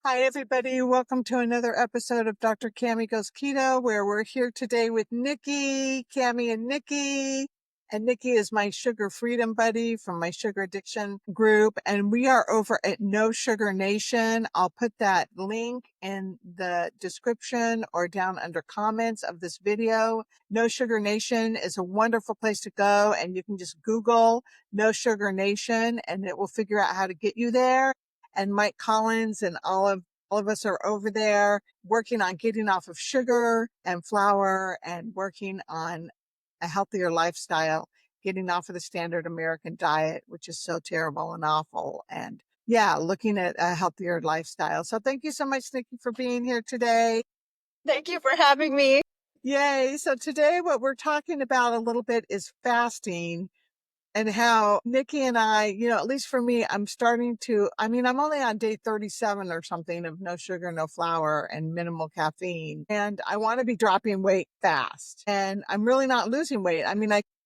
Hi, everybody. Welcome to another episode of Dr. Cammy Goes Keto, where we're here today with Nikki, Cammy and Nicki. And Nikki is my sugar freedom buddy from my sugar addiction group. And we are over at No Sugar Nation. I'll put that link in the description or down under comments of this video. No Sugar Nation is a wonderful place to go. And you can just Google No Sugar Nation and it will figure out how to get you there. And Mike Collins and all of us are over there working on getting off of sugar and flour and working on a healthier lifestyle, getting off of the standard American diet, which is so terrible and awful. And yeah, looking at a healthier lifestyle. So thank you so much, Nikki, for being here today. Thank you for having me. Yay. So today what we're talking about a little bit is fasting and how Nikki and I, at least for me, I'm only on day 37 or something of no sugar, no flour and minimal caffeine. And I want to be dropping weight fast and I'm really not losing weight.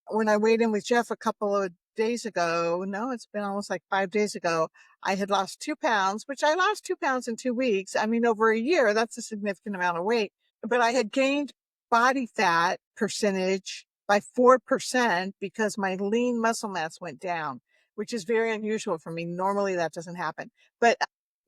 When I weighed in with Jeff a couple of days ago, no, it's been almost like 5 days ago, I had lost 2 pounds, which I lost 2 pounds in 2 weeks. Over a year, that's a significant amount of weight, but I had gained body fat percentage by 4% because my lean muscle mass went down, which is very unusual for me. Normally that doesn't happen, but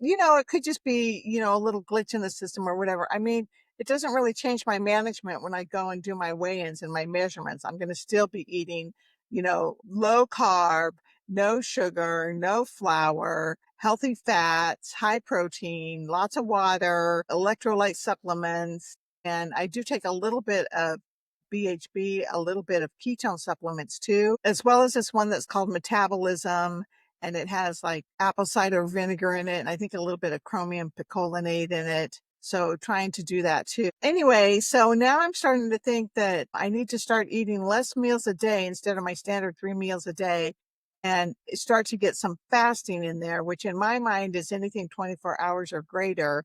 it could just be, a little glitch in the system or whatever. It doesn't really change my management when I go and do my weigh-ins and my measurements. I'm going to still be eating, low carb, no sugar, no flour, healthy fats, high protein, lots of water, electrolyte supplements. And I do take a little bit of BHB, a little bit of ketone supplements too, as well as this one that's called Metabolism. And it has like apple cider vinegar in it. And I think a little bit of chromium picolinate in it. So trying to do that too. Anyway, so now I'm starting to think that I need to start eating less meals a day instead of my standard 3 meals a day and start to get some fasting in there, which in my mind is anything 24 hours or greater.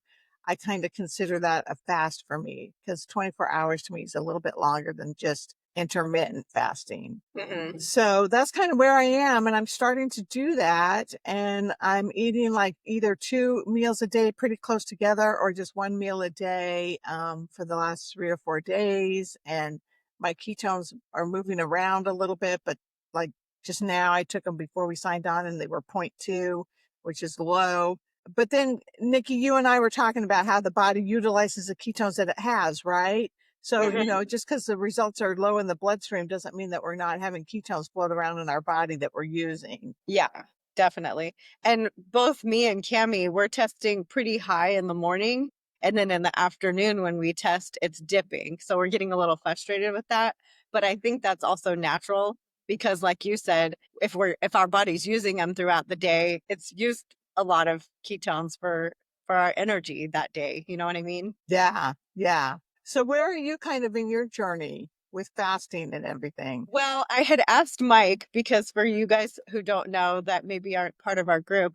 I kind of consider that a fast for me because 24 hours to me is a little bit longer than just intermittent fasting. Mm-hmm. So that's kind of where I am. And I'm starting to do that. And I'm eating like either 2 meals a day pretty close together or just 1 meal a day for the last 3 or 4 days. And my ketones are moving around a little bit, but like just now I took them before we signed on and they were 0.2, which is low. But then, Nikki, you and I were talking about how the body utilizes the ketones that it has, right? So, Mm-hmm. just because the results are low in the bloodstream doesn't mean that we're not having ketones float around in our body that we're using. Yeah, definitely. And both me and Cammy, we're testing pretty high in the morning. And then in the afternoon, when we test, it's dipping. So we're getting a little frustrated with that. But I think that's also natural because, like you said, if our body's using them throughout the day, it's used a lot of ketones for our energy that day. You know what I mean? Yeah. Yeah. So where are you kind of in your journey with fasting and everything? Well, I had asked Mike because for you guys who don't know that maybe aren't part of our group,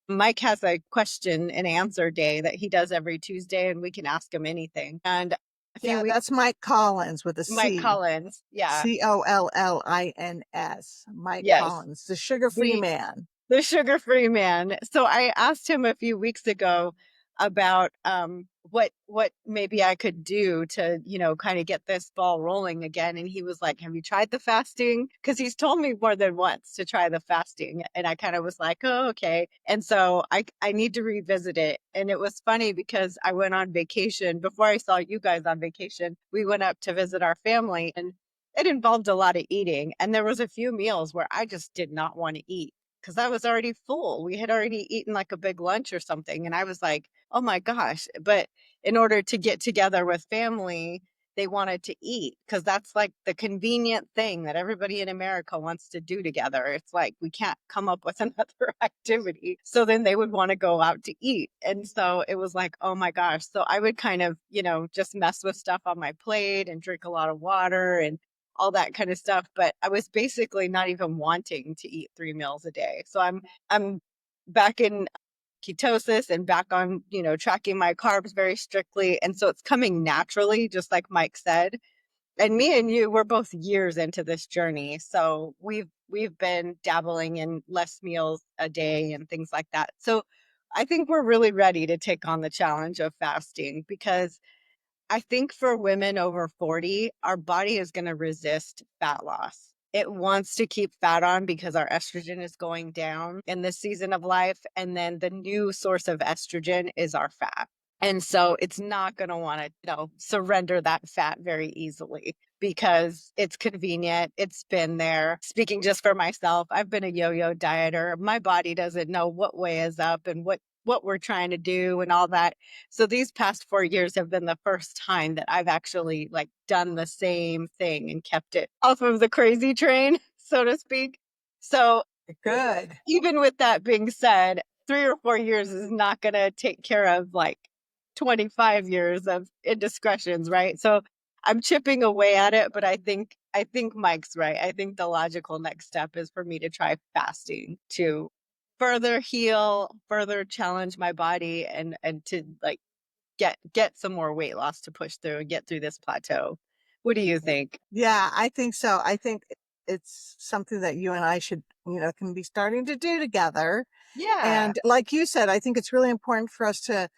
Mike has a question and answer day that he does every Tuesday, and we can ask him anything. And a few Yeah, weeks, that's Mike Collins with a Mike C. Collins, yeah, Collins. Mike yes, Collins, the sugar-free the man. The sugar-free man. So I asked him a few weeks ago about what maybe I could do to, kind of get this ball rolling again. And he was like, "Have you tried the fasting?" Because he's told me more than once to try the fasting. And I kind of was like, "Oh, okay." And so I need to revisit it. And it was funny because I went on vacation before I saw you guys on vacation. We went up to visit our family and it involved a lot of eating. And there was a few meals where I just did not want to eat because I was already full. We had already eaten like a big lunch or something. And I was like, oh my gosh. But in order to get together with family, they wanted to eat because that's like the convenient thing that everybody in America wants to do together. It's like we can't come up with another activity. So then they would want to go out to eat. And so it was like, oh my gosh. So I would kind of, just mess with stuff on my plate and drink a lot of water and all that kind of stuff. But I was basically not even wanting to eat 3 meals a day. So I'm back in ketosis and back on, tracking my carbs very strictly. And so it's coming naturally, just like Mike said. And me and you, we're both years into this journey. So we've been dabbling in less meals a day and things like that. So I think we're really ready to take on the challenge of fasting because I think for women over 40, our body is going to resist fat loss. It wants to keep fat on because our estrogen is going down in this season of life. And then the new source of estrogen is our fat. And so it's not going to want to, surrender that fat very easily because it's convenient. It's been there. Speaking just for myself, I've been a yo-yo dieter. My body doesn't know what way is up and what we're trying to do and all that. So these past 4 years have been the first time that I've actually, like, done the same thing and kept it off of the crazy train, so to speak. So, Good. even with that being said, 3 or 4 years is not gonna take care of, like, 25 years of indiscretions, right? So, I'm chipping away at it, but I think Mike's right. I think the logical next step is for me to try fasting to further heal, further challenge my body, and to, like, get some more weight loss to push through and get through this plateau. What do you think? Yeah, I think so. I think it's something that you and I should, can be starting to do together. Yeah. And like you said, I think it's really important for us to,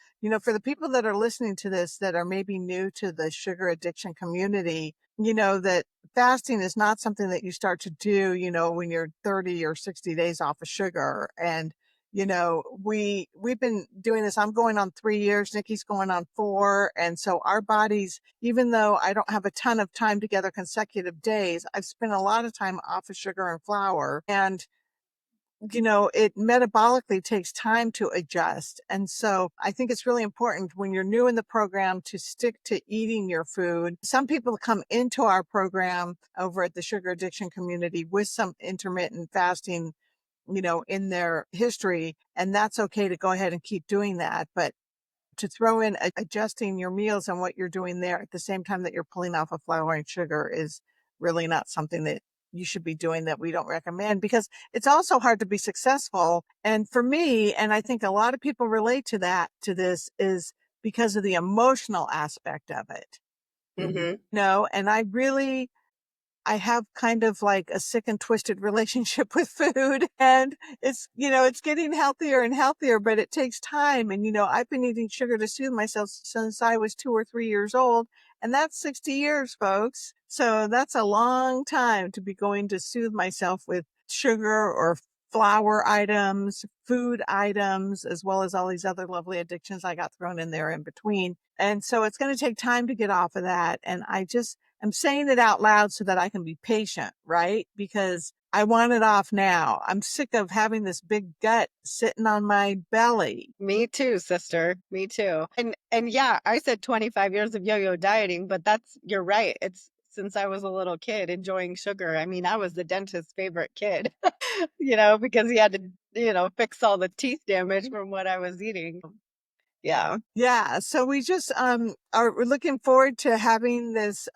for the people that are listening to this that are maybe new to the sugar addiction community, that fasting is not something that you start to do, when you're 30 or 60 days off of sugar. And, we've been doing this. I'm going on 3 years. Nikki's going on 4. And so our bodies, even though I don't have a ton of time together consecutive days, I've spent a lot of time off of sugar and flour. And it metabolically takes time to adjust. And so I think it's really important when you're new in the program to stick to eating your food. Some people come into our program over at the sugar addiction community with some intermittent fasting, in their history, and that's okay to go ahead and keep doing that. But to throw in adjusting your meals and what you're doing there at the same time that you're pulling off of flour and sugar is really not something that you should be doing, that we don't recommend, because it's also hard to be successful. And for me, and I think a lot of people relate to this is because of the emotional aspect of it. Mhm. And I have kind of like a sick and twisted relationship with food, and it's getting healthier and healthier, but it takes time. And, I've been eating sugar to soothe myself since I was 2 or 3 years old, and that's 60 years, folks. So that's a long time to be going to soothe myself with sugar or flour items, food items, as well as all these other lovely addictions I got thrown in there in between. And so it's going to take time to get off of that. And I'm saying it out loud so that I can be patient, right? Because I want it off now. I'm sick of having this big gut sitting on my belly. Me too, sister. Me too. And yeah, I said 25 years of yo-yo dieting, but you're right. It's since I was a little kid enjoying sugar. I mean, I was the dentist's favorite kid, because he had to, fix all the teeth damage from what I was eating. Yeah. Yeah. So we just we're looking forward to having this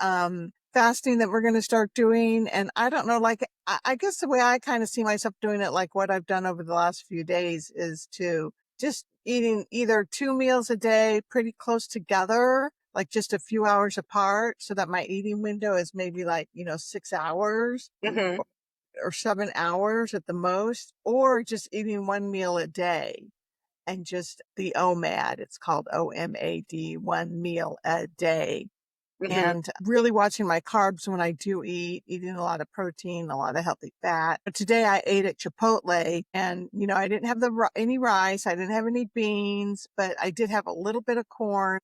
fasting that we're going to start doing. And I don't know, like I guess the way I kind of see myself doing it, like what I've done over the last few days, is to just eating either 2 meals a day pretty close together, like just a few hours apart, so that my eating window is maybe like, 6 hours Mhm. or 7 hours at the most, or just eating 1 meal a day and just the OMAD. It's called OMAD, 1 meal a day. Mhm. And really watching my carbs when I do eat, eating a lot of protein, a lot of healthy fat. But today I ate at Chipotle, and, I didn't have any rice. I didn't have any beans, but I did have a little bit of corn.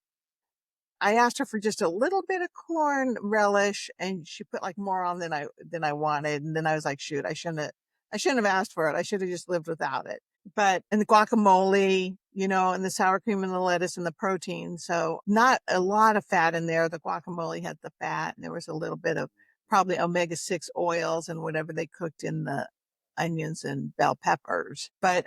I asked her for just a little bit of corn relish, and she put like more on than I wanted. And then I was like, shoot, I shouldn't have asked for it. I should have just lived without it. But and the guacamole, and the sour cream and the lettuce and the protein. So not a lot of fat in there. The guacamole had the fat, and there was a little bit of probably omega-6 oils and whatever they cooked in the onions and bell peppers. But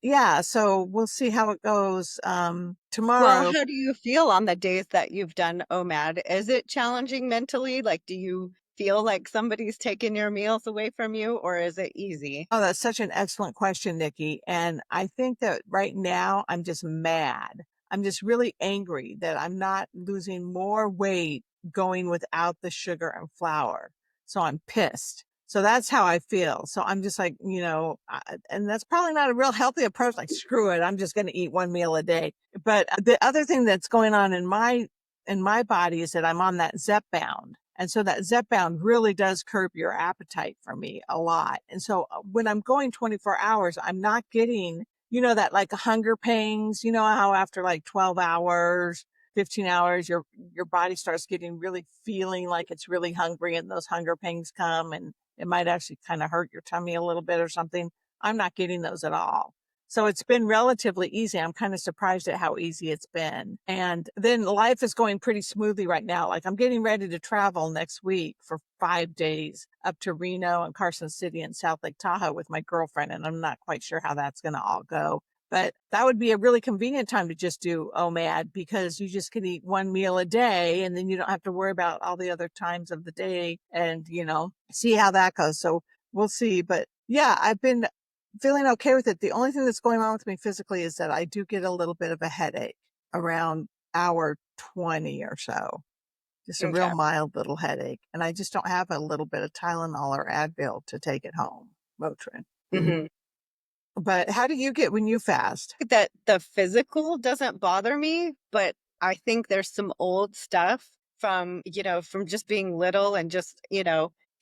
yeah, so we'll see how it goes Well, tomorrow. how do you feel on the days that you've done OMAD? Is it challenging mentally? Like, do you feel like somebody's taking your meals away from you, or is it easy? Oh, that's such an excellent question, Nikki. And I think that right now I'm just mad. I'm just really angry that I'm not losing more weight going without the sugar and flour. So I'm pissed. So that's how I feel. So I'm just like, and that's probably not a real healthy approach. Like, screw it, I'm just going to eat one meal a day. But the other thing that's going on in my body is that I'm on that Zepbound. And so that Zepbound really does curb your appetite for me a lot. And so when I'm going 24 hours, I'm not getting, that like hunger pangs, how after like 12 hours, 15 hours, your body starts getting really feeling like it's really hungry and those hunger pangs come and it might actually kind of hurt your tummy a little bit or something. I'm not getting those at all. So it's been relatively easy. I'm kind of surprised at how easy it's been. And then life is going pretty smoothly right now. Like, I'm getting ready to travel next week for 5 days up to Reno and Carson City and South Lake Tahoe with my girlfriend. And I'm not quite sure how that's going to all go. But that would be a really convenient time to just do OMAD, because you just can eat one meal a day and then you don't have to worry about all the other times of the day and, see how that goes. So we'll see. But yeah, I've been feeling okay with it. The only thing that's going on with me physically is that I do get a little bit of a headache around hour 20 or so, just a real Okay. mild little headache. And I just don't have a little bit of Tylenol or Advil to take it home, Motrin. Mhm. But how do you get when you fast? That the physical doesn't bother me, but I think there's some old stuff from, from just being little and just,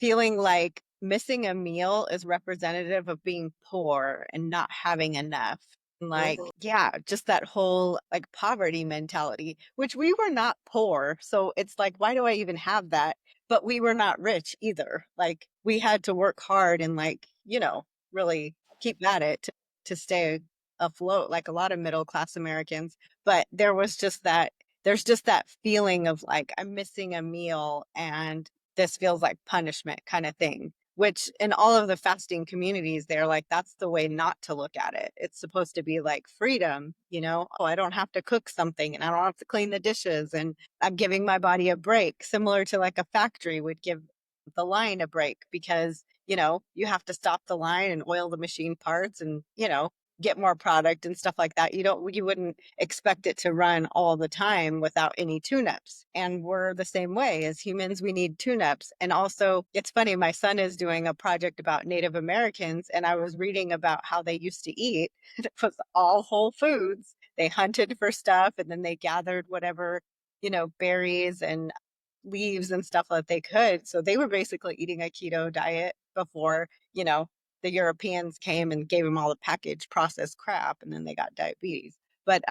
feeling like missing a meal is representative of being poor and not having enough. And like, Mhm. yeah, just that whole like poverty mentality, which we were not poor. So it's like, why do I even have that? But we were not rich either. Like, we had to work hard and like, really keep at it to stay afloat, like a lot of middle class Americans. But there's just that feeling of like, I'm missing a meal and this feels like punishment kind of thing. Which in all of the fasting communities, they're like, that's the way not to look at it. It's supposed to be like freedom, Oh, I don't have to cook something and I don't have to clean the dishes and I'm giving my body a break, similar to like a factory would give the line a break because, you have to stop the line and oil the machine parts and, get more product and stuff like that. You wouldn't expect it to run all the time without any tune-ups. And we're the same way as humans, we need tune-ups. And also, it's funny, my son is doing a project about Native Americans, and I was reading about how they used to eat. It was all whole foods. They hunted for stuff and then they gathered whatever, berries and leaves and stuff that they could. So they were basically eating a keto diet before, the Europeans came and gave them all the packaged processed crap and then they got diabetes. But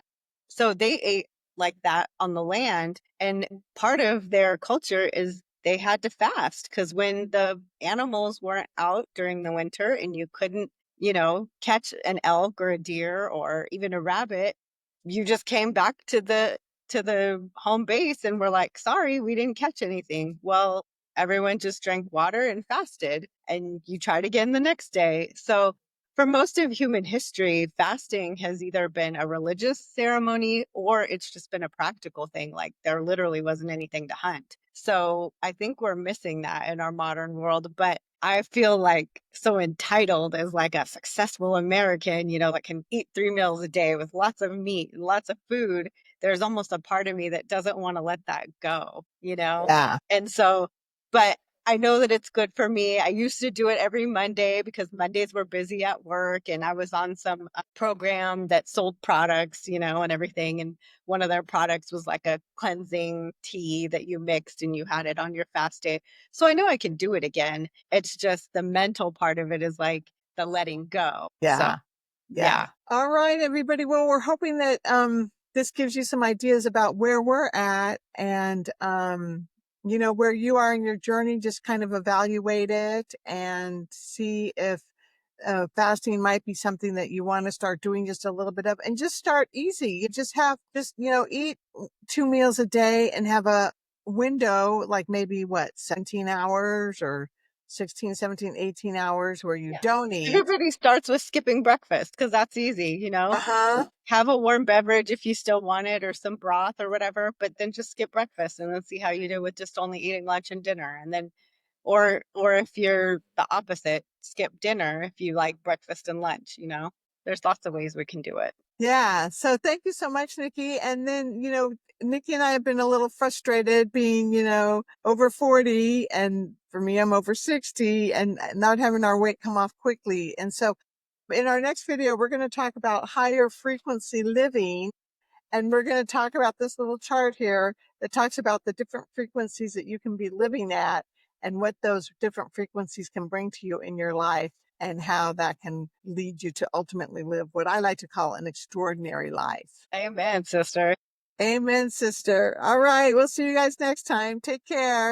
so they ate like that on the land. And part of their culture is they had to fast because when the animals weren't out during the winter and you couldn't, catch an elk or a deer or even a rabbit, you just came back to the home base and were like, sorry, we didn't catch anything. Well, everyone just drank water and fasted, and you tried again the next day. So, for most of human history, fasting has either been a religious ceremony or it's just been a practical thing. Like, there literally wasn't anything to hunt. So, I think we're missing that in our modern world. But I feel like so entitled as like a successful American, that can eat 3 meals a day with lots of meat and lots of food. There's almost a part of me that doesn't want to let that go. Yeah. And so, but I know that it's good for me. I used to do it every Monday because Mondays were busy at work and I was on some program that sold products, and everything. And one of their products was like a cleansing tea that you mixed and you had it on your fast day. So I know I can do it again. It's just the mental part of it is like the letting go. So, Yeah. yeah. Yeah. All right, everybody. Well, we're hoping that this gives you some ideas about where we're at and where you are in your journey. Just kind of evaluate it and see if fasting might be something that you want to start doing just a little bit of, and just start easy. You just eat 2 meals a day and have a window, like maybe what, 17 hours or 16, 17, 18 hours where you Yeah. don't eat. Everybody starts with skipping breakfast because that's easy. Uh-huh. Have a warm beverage if you still want it or some broth or whatever, but then just skip breakfast and then see how you do with just only eating lunch and dinner. And then or if you're the opposite, skip dinner if you like breakfast and lunch. There's lots of ways we can do it. Yeah. So thank you so much, Nikki. And then, Nikki and I have been a little frustrated being, over 40 and For me, I'm over 60 and not having our weight come off quickly. And so in our next video, we're going to talk about higher frequency living. And we're going to talk about this little chart here that talks about the different frequencies that you can be living at and what those different frequencies can bring to you in your life and how that can lead you to ultimately live what I like to call an extraordinary life. Amen, sister. Amen, sister. All right. We'll see you guys next time. Take care.